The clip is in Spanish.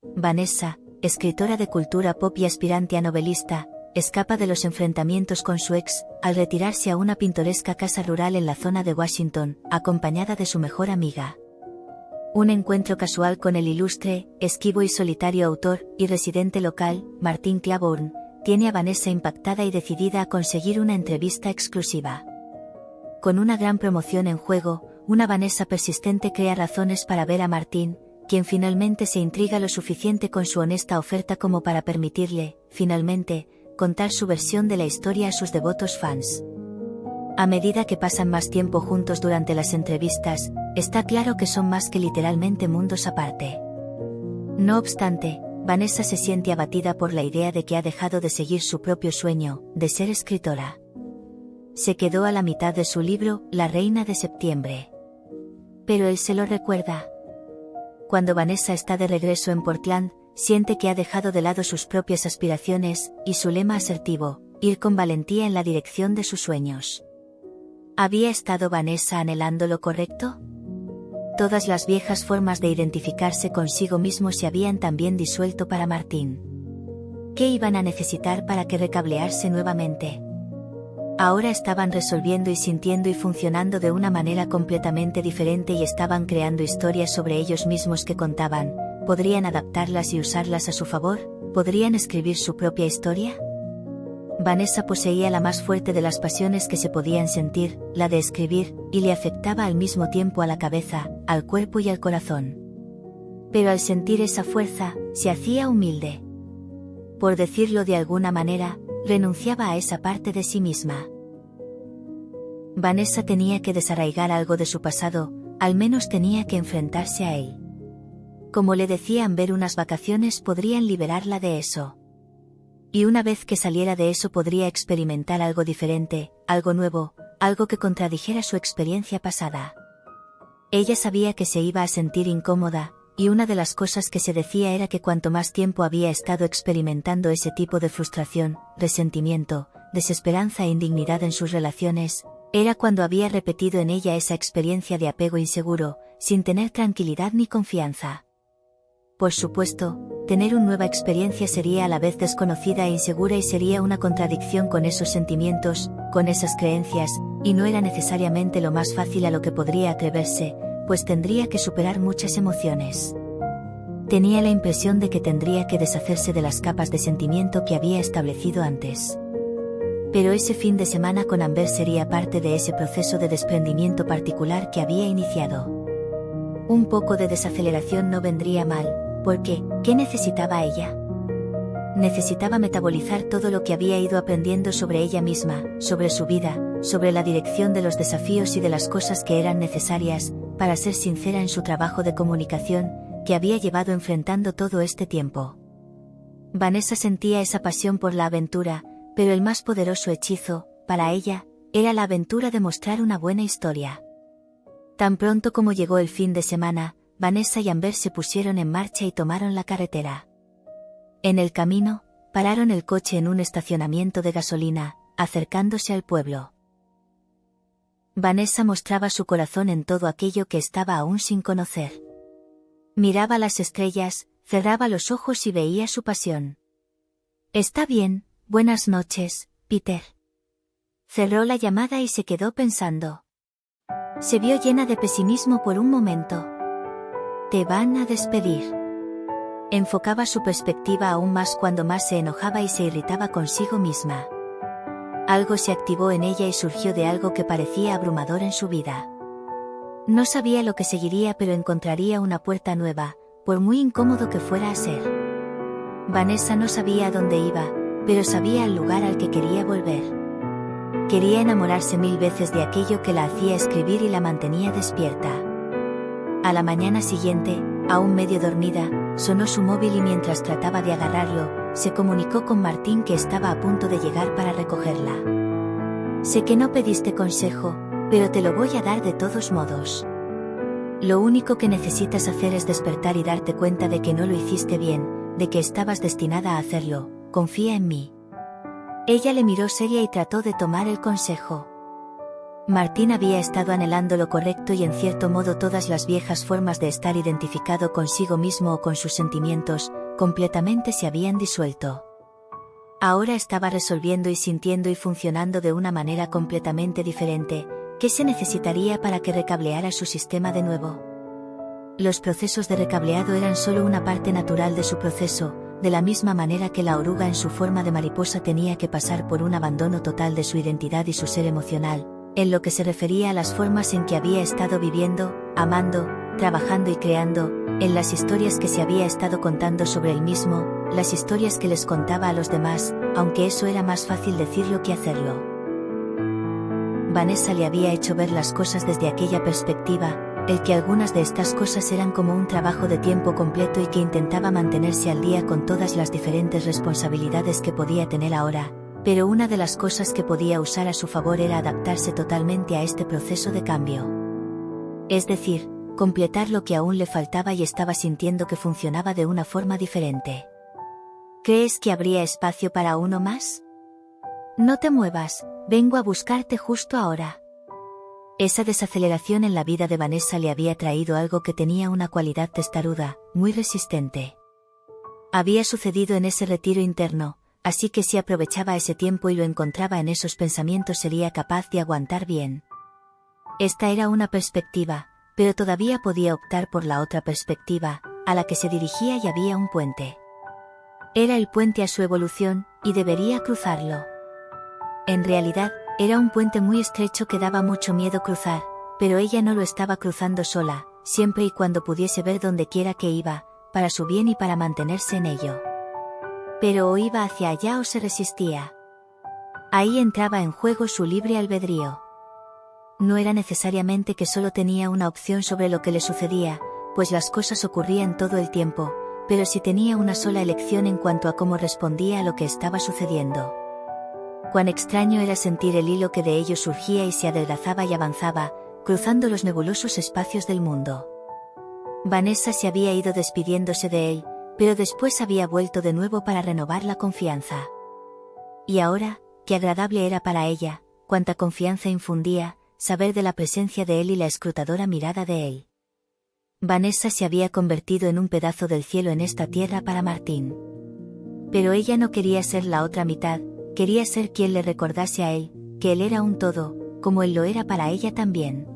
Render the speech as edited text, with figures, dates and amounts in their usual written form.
Vanessa, escritora de cultura pop y aspirante a novelista, escapa de los enfrentamientos con su ex, al retirarse a una pintoresca casa rural en la zona de Washington, acompañada de su mejor amiga. Un encuentro casual con el ilustre, esquivo y solitario autor y residente local, Martin Claiborne, tiene a Vanessa impactada y decidida a conseguir una entrevista exclusiva. Con una gran promoción en juego, una Vanessa persistente crea razones para ver a Martin, quien finalmente se intriga lo suficiente con su honesta oferta como para permitirle, finalmente, contar su versión de la historia a sus devotos fans. A medida que pasan más tiempo juntos durante las entrevistas, está claro que son más que literalmente mundos aparte. No obstante, Vanessa se siente abatida por la idea de que ha dejado de seguir su propio sueño, de ser escritora. Se quedó a la mitad de su libro, La Reina de Septiembre. Pero él se lo recuerda. Cuando Vanessa está de regreso en Portland, siente que ha dejado de lado sus propias aspiraciones, y su lema asertivo, ir con valentía en la dirección de sus sueños. ¿Había estado Vanessa anhelando lo correcto? Todas las viejas formas de identificarse consigo mismo se habían también disuelto para Martín. ¿Qué iban a necesitar para que recablearse nuevamente? Ahora estaban resolviendo y sintiendo y funcionando de una manera completamente diferente y estaban creando historias sobre ellos mismos que contaban. ¿Podrían adaptarlas y usarlas a su favor? ¿Podrían escribir su propia historia? Vanessa poseía la más fuerte de las pasiones que se podían sentir, la de escribir, y le afectaba al mismo tiempo a la cabeza, al cuerpo y al corazón. Pero al sentir esa fuerza, se hacía humilde. Por decirlo de alguna manera, renunciaba a esa parte de sí misma. Vanessa tenía que desarraigar algo de su pasado, al menos tenía que enfrentarse a él. Como le decían, ver unas vacaciones podrían liberarla de eso. Y una vez que saliera de eso podría experimentar algo diferente, algo nuevo, algo que contradijera su experiencia pasada. Ella sabía que se iba a sentir incómoda, y una de las cosas que se decía era que cuanto más tiempo había estado experimentando ese tipo de frustración, resentimiento, desesperanza e indignidad en sus relaciones, era cuando había repetido en ella esa experiencia de apego inseguro, sin tener tranquilidad ni confianza. Por supuesto, tener una nueva experiencia sería a la vez desconocida e insegura y sería una contradicción con esos sentimientos, con esas creencias, y no era necesariamente lo más fácil a lo que podría atreverse, pues tendría que superar muchas emociones. Tenía la impresión de que tendría que deshacerse de las capas de sentimiento que había establecido antes. Pero ese fin de semana con Amber sería parte de ese proceso de desprendimiento particular que había iniciado. Un poco de desaceleración no vendría mal, porque, ¿qué necesitaba ella? Necesitaba metabolizar todo lo que había ido aprendiendo sobre ella misma, sobre su vida, sobre la dirección de los desafíos y de las cosas que eran necesarias, para ser sincera en su trabajo de comunicación, que había llevado enfrentando todo este tiempo. Vanessa sentía esa pasión por la aventura, pero el más poderoso hechizo, para ella, era la aventura de mostrar una buena historia. Tan pronto como llegó el fin de semana, Vanessa y Amber se pusieron en marcha y tomaron la carretera. En el camino, pararon el coche en un estacionamiento de gasolina, acercándose al pueblo. Vanessa mostraba su corazón en todo aquello que estaba aún sin conocer. Miraba las estrellas, cerraba los ojos y veía su pasión. «Está bien, buenas noches, Peter». Cerró la llamada y se quedó pensando. Se vio llena de pesimismo por un momento. «Te van a despedir». Enfocaba su perspectiva aún más cuando más se enojaba y se irritaba consigo misma. Algo se activó en ella y surgió de algo que parecía abrumador en su vida. No sabía lo que seguiría, pero encontraría una puerta nueva, por muy incómodo que fuera a ser. Vanessa no sabía a dónde iba, pero sabía el lugar al que quería volver. Quería enamorarse 1000 veces de aquello que la hacía escribir y la mantenía despierta. A la mañana siguiente, aún medio dormida, sonó su móvil y mientras trataba de agarrarlo, se comunicó con Martín, que estaba a punto de llegar para recogerla. «Sé que no pediste consejo, pero te lo voy a dar de todos modos. Lo único que necesitas hacer es despertar y darte cuenta de que no lo hiciste bien, de que estabas destinada a hacerlo. Confía en mí». Ella le miró seria y trató de tomar el consejo. Martín había estado anhelando lo correcto y en cierto modo todas las viejas formas de estar identificado consigo mismo o con sus sentimientos, completamente se habían disuelto. Ahora estaba resolviendo y sintiendo y funcionando de una manera completamente diferente. ¿Qué se necesitaría para que recableara su sistema de nuevo? Los procesos de recableado eran solo una parte natural de su proceso, de la misma manera que la oruga en su forma de mariposa tenía que pasar por un abandono total de su identidad y su ser emocional, en lo que se refería a las formas en que había estado viviendo, amando, trabajando y creando, en las historias que se había estado contando sobre él mismo, las historias que les contaba a los demás, aunque eso era más fácil decirlo que hacerlo. Vanessa le había hecho ver las cosas desde aquella perspectiva, el que algunas de estas cosas eran como un trabajo de tiempo completo y que intentaba mantenerse al día con todas las diferentes responsabilidades que podía tener ahora, pero una de las cosas que podía usar a su favor era adaptarse totalmente a este proceso de cambio. Es decir, completar lo que aún le faltaba y estaba sintiendo que funcionaba de una forma diferente. ¿Crees que habría espacio para uno más? No te muevas, vengo a buscarte justo ahora. Esa desaceleración en la vida de Vanessa le había traído algo que tenía una cualidad testaruda, muy resistente. Había sucedido en ese retiro interno, así que si aprovechaba ese tiempo y lo encontraba en esos pensamientos sería capaz de aguantar bien. Esta era una perspectiva, pero todavía podía optar por la otra perspectiva, a la que se dirigía y había un puente. Era el puente a su evolución, y debería cruzarlo. En realidad, era un puente muy estrecho que daba mucho miedo cruzar, pero ella no lo estaba cruzando sola, siempre y cuando pudiese ver donde quiera que iba, para su bien y para mantenerse en ello. Pero o iba hacia allá o se resistía. Ahí entraba en juego su libre albedrío. No era necesariamente que solo tenía una opción sobre lo que le sucedía, pues las cosas ocurrían todo el tiempo, pero sí tenía una sola elección en cuanto a cómo respondía a lo que estaba sucediendo. Cuán extraño era sentir el hilo que de ello surgía y se adelgazaba y avanzaba, cruzando los nebulosos espacios del mundo. Vanessa se había ido despidiéndose de él, pero después había vuelto de nuevo para renovar la confianza. Y ahora, qué agradable era para ella, cuánta confianza infundía, saber de la presencia de él y la escrutadora mirada de él. Vanessa se había convertido en un pedazo del cielo en esta tierra para Martín. Pero ella no quería ser la otra mitad, quería ser quien le recordase a él, que él era un todo, como él lo era para ella también.